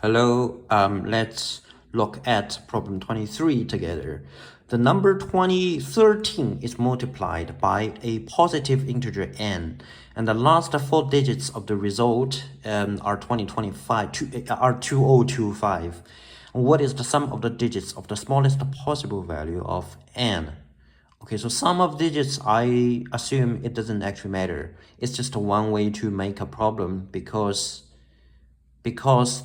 Hello, let's look at problem 23 together. The number 2013 is multiplied by a positive integer n, and the last four digits of the result are 2025. What is the sum of the digits of the smallest possible value of n? Okay, so sum of digits, I assume it doesn't actually matter. It's just one way to make a problem because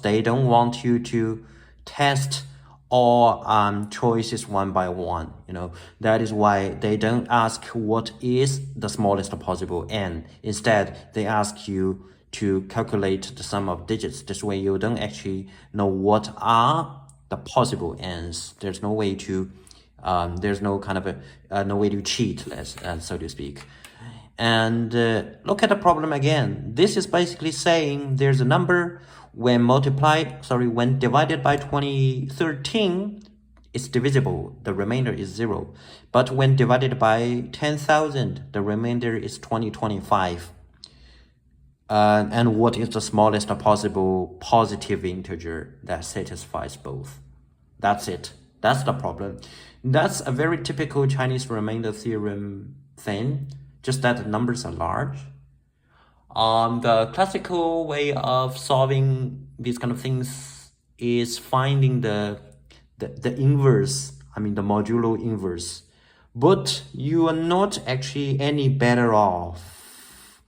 they don't want you to test all choices one by one. That is why they don't ask what is the smallest possible n. Instead, they ask you to calculate the sum of digits. This way you don't actually know what are the possible n's. There's no way to there's no kind of no way to cheat, so to speak. And look at the problem again. This is basically saying there's a number when divided by 2013, it's divisible. The remainder is 0. But when divided by 10,000, the remainder is 2025. And what is the smallest possible positive integer that satisfies both? That's it. That's the problem. That's a very typical Chinese remainder theorem thing, just that the numbers are large. The classical way of solving these kind of things is finding the inverse, the modulo inverse. But you are not actually any better off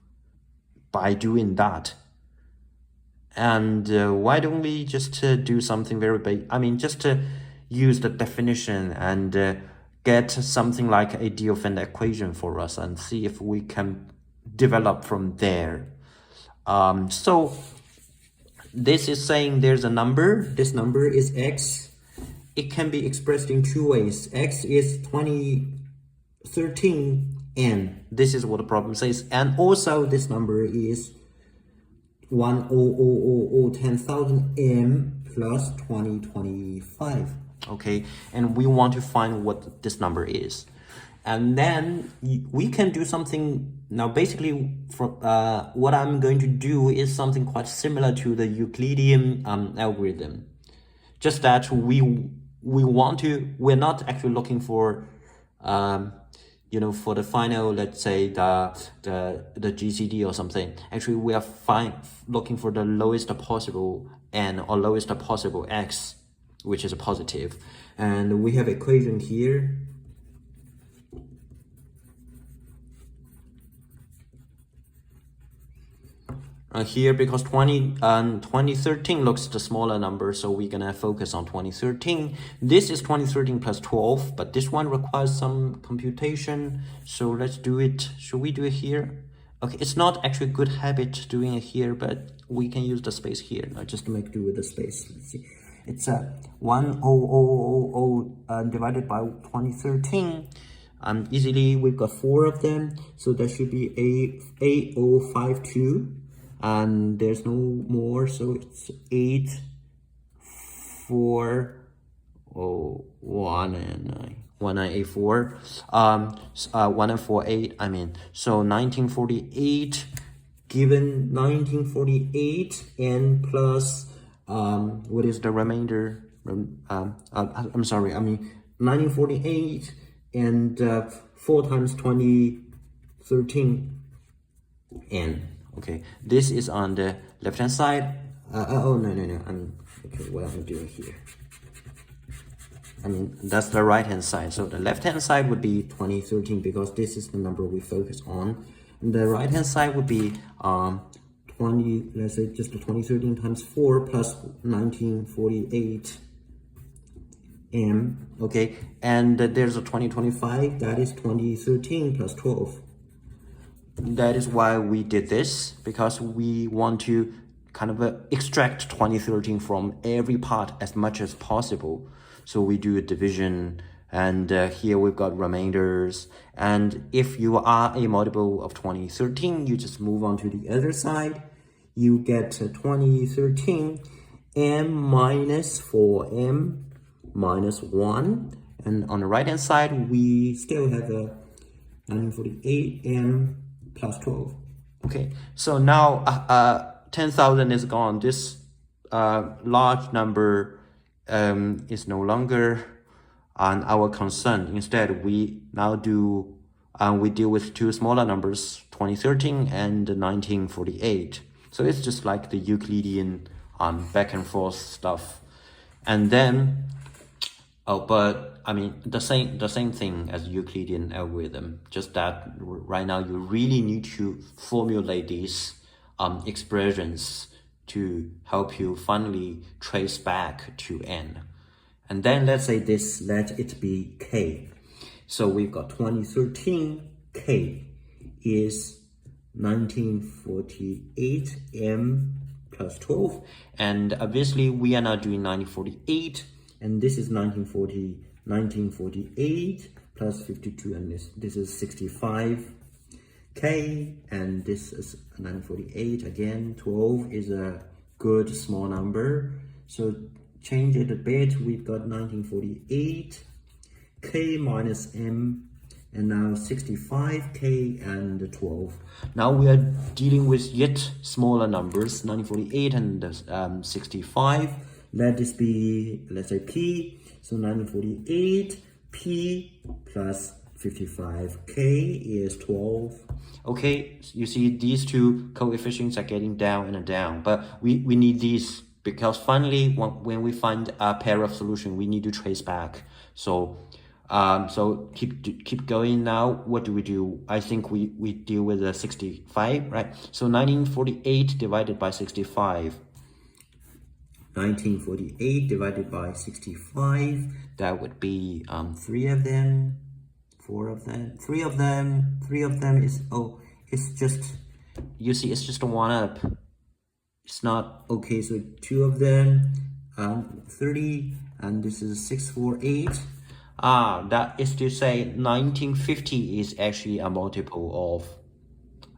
by doing that. And why don't we just do something very big? Just to use the definition and get something like a Diophant equation for us and see if we can develop from there. So this is saying there's a number. This number is x. It can be expressed in two ways. X is 2013 n. This is what the problem says. And also this number is 10,000 m plus 2025. Okay, and we want to find what this number is. And then we can do something. Now basically what I'm going to do is something quite similar to the Euclidean algorithm, just that we're not actually looking for for the final, let's say the GCD or something. Actually we are looking for the lowest possible n or lowest possible x, which is a positive. And we have equation here. Here, because 2013 looks the smaller number, so we're gonna focus on 2013. This is 2013 plus 12, but this one requires some computation, so let's do it. Should we do it here? Okay, it's not actually a good habit doing it here, but we can use the space here. Just to make do with the space. Let's see. It's 10000 divided by 2013. Easily we've got 4 of them, so that should be 8052. And there's no more, so it's 8 4 1 and 9 1984 1948. So 1948, given 1948 and plus what is the remainder? 1948 and 4 times 2013 n. Okay, this is on the left hand side. No. Okay, what am I doing here? That's the right hand side. So the left hand side would be 2013 because this is the number we focus on. And the right hand side would be 20. Let's say just the 2013 times 4 plus 1948 m. Okay, and there's a 2025. That is 2013 plus 12. That is why we did this, because we want to kind of extract 2013 from every part as much as possible. So we do a division, and here we've got remainders. And if you are a multiple of 2013, you just move on to the other side. You get 2013 m minus 4m minus 1. And on the right hand side, we still have a 1948 m plus 12. Okay, so now 10,000 is gone. This large number is no longer our concern. Instead, we now we deal with two smaller numbers, 2013 and 1948. So it's just like the Euclidean back and forth stuff. And then, but I mean the same thing as Euclidean algorithm. Just that right now you really need to formulate these expressions to help you finally trace back to n. And then let's say this, let it be k. So we've got 2013, k is 1948 m plus 12. And obviously we are now doing 1948, and this is 1948 plus 52, and this is 65 k, and this is 948 again. 12 is a good small number, so change it a bit. We've got 1948 k minus m, and now 65k and 12. Now we are dealing with yet smaller numbers, 1948 and 65. Let this be, let's say, p. So 1948 p plus 55k is 12. Okay, you see these two coefficients are getting down and down, but we need these because finally when we find a pair of solution, we need to trace back. So so keep going. Now what do? I think we deal with the 65, right? So 1948 divided by 65. 1948 divided by 65, that would be 3 of them, 4 of them, 3 of them, 3 of them is, oh, it's just, you see, it's just a 1 up. It's not, okay, so 2 of them, 30, and this is 648. That is to say 1950 is actually a multiple of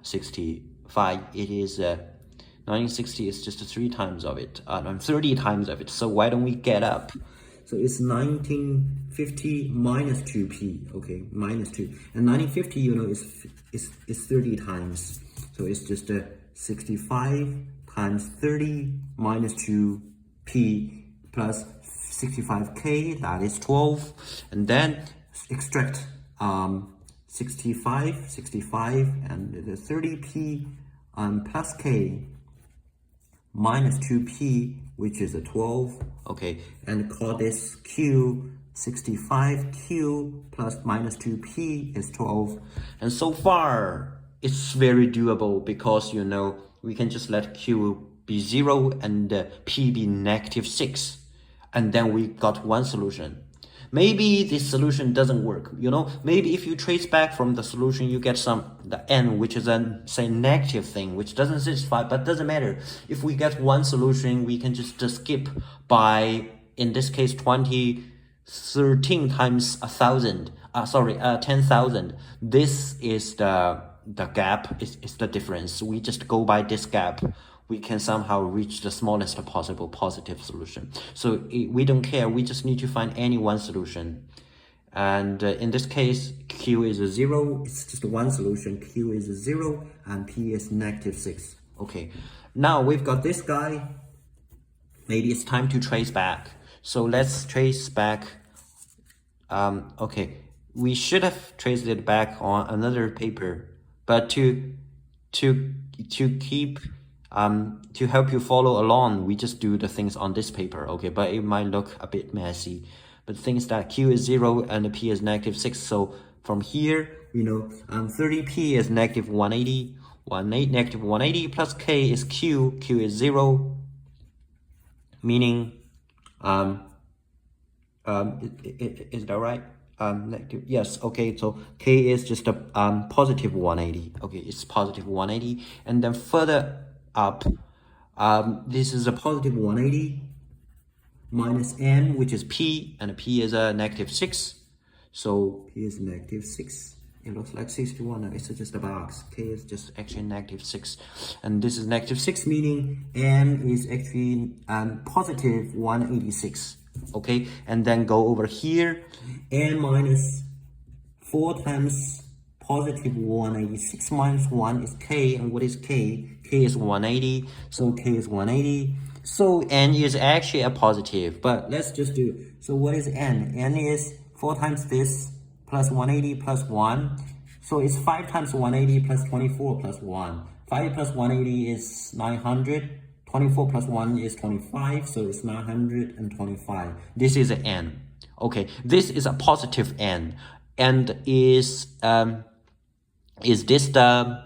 65. It is 1960 is just 3 times of it, 30 times of it. So why don't we get up? So it's 1950 minus 2p, okay, minus 2. And 1950, you know, is 30 times. So it's just 65 times 30 minus 2p plus 65k, that is 12. And then extract 65, and the 30p plus k minus 2p, which is a 12, okay, and call this q. 65q plus minus 2p is 12. And so far it's very doable because, you know, we can just let q be 0 and p be -6, and then we got one solution. Maybe this solution doesn't work, you know, maybe if you trace back from the solution, you get the n, which is a, say, negative thing, which doesn't satisfy, but doesn't matter. If we get one solution, we can just skip by, in this case, 13 times 10,000. This is the gap, is the difference. We just go by this gap. We can somehow reach the smallest possible positive solution. So we don't care, we just need to find any one solution. And in this case, q is 0, it's just one solution, q is 0, and p is -6. Okay, now we've got this guy. Maybe it's time to trace back. So let's trace back. Okay, we should have traced it back on another paper, but to keep to help you follow along, we just do the things on this paper, okay? But it might look a bit messy. But the thing is that q is 0 and the p is -6. So from here, you know, 30p is -180, -180 plus k is q. Q is 0, meaning, is that right? Negative, yes, okay, so k is just a positive 180. Okay, it's positive 180, and then further up, this is a positive 180 minus n, which is p, and p is a -6. So p is -6. It looks like 61. No, it's just a box. K is just actually -6, and this is -6, meaning n is actually positive 186. Okay, and then go over here, n minus 4 times positive 186 minus 1 is k, and what is k? K is 180, so k is 180. So n is actually a positive, but let's just do, so what is n? N is 4 times this plus 180 plus 1. So it's 5 times 180 plus 24 plus 1. 5 plus 180 is 900. 24 plus 1 is 25, so it's 925. This is an n. Okay, this is a positive n. And is this the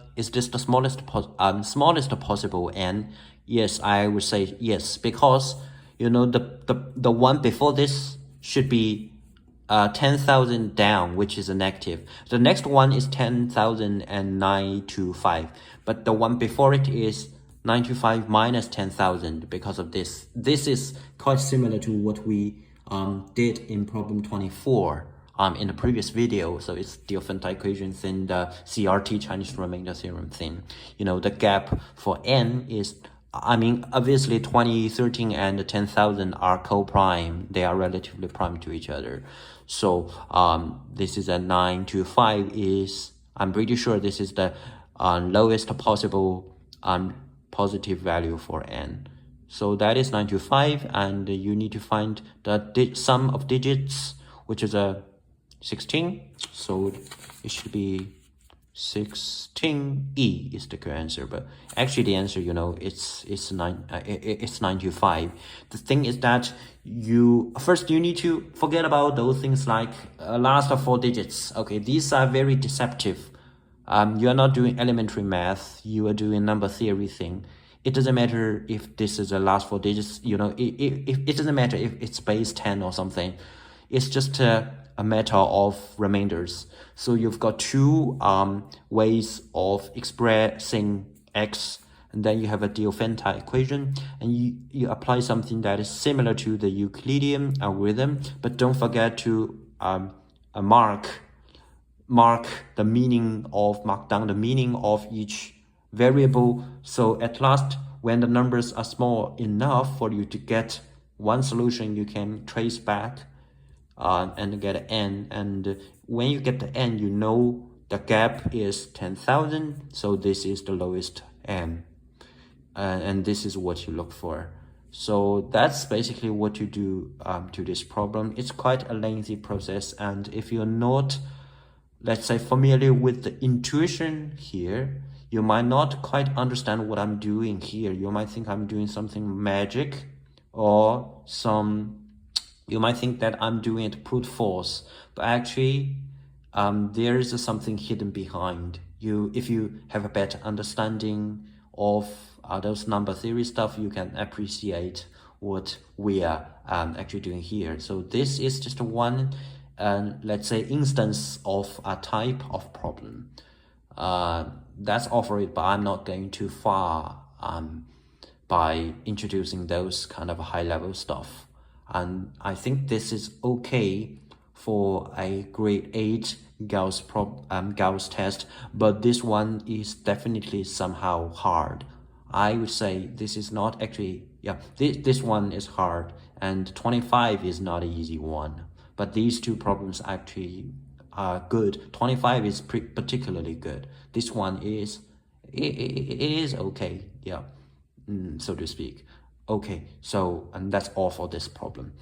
smallest possible n? Yes, I would say yes, because you know the one before this should be 10,000 down, which is a negative. The next one is 10,925, but the one before it is 925 minus 10,000 because of this. This is quite similar to what we did in problem 24 in the previous video. So it's different equations in the CRT, Chinese remainder theorem thing. You know, the gap for n is, I mean, obviously 2013 and 10,000 are co-prime. They are relatively prime to each other. So this is a 925 is, I'm pretty sure this is the lowest possible positive value for n. So that is 925, and you need to find the sum of digits, which is a 16. So it should be 16e is the correct answer, but actually the answer, you know, it's 925. The thing is that you need to forget about those things like last 4 digits. Okay, these are very deceptive. You are not doing elementary math, you are doing number theory thing. It doesn't matter if this is the last 4 digits, you know, it doesn't matter if it's base 10 or something. It's just a matter of remainders. So you've got 2 ways of expressing x, and then you have a Diophantine equation, and you apply something that is similar to the Euclidean algorithm, but don't forget to mark down the meaning of each variable. So at last, when the numbers are small enough for you to get one solution, you can trace back and get n. And when you get the n, you know the gap is 10,000. So this is the lowest n. And this is what you look for. So that's basically what you do to this problem. It's quite a lengthy process, and if you're not, let's say, familiar with the intuition here, you might not quite understand what I'm doing here. You might think I'm doing something magic, or you might think that I'm doing it brute force, but actually there is something hidden behind. If you have a better understanding of those number theory stuff, you can appreciate what we are actually doing here. So this is just one let's say instance of a type of problem that's offered, but I'm not going too far by introducing those kind of high level stuff. And I think this is okay for a grade 8 Gauss test, but this one is definitely somehow hard. I would say this is not actually, this one is hard, and 25 is not an easy one. But these 2 problems actually are good. 25 is particularly good. This one is, it is okay, so to speak. Okay, so, and that's all for this problem.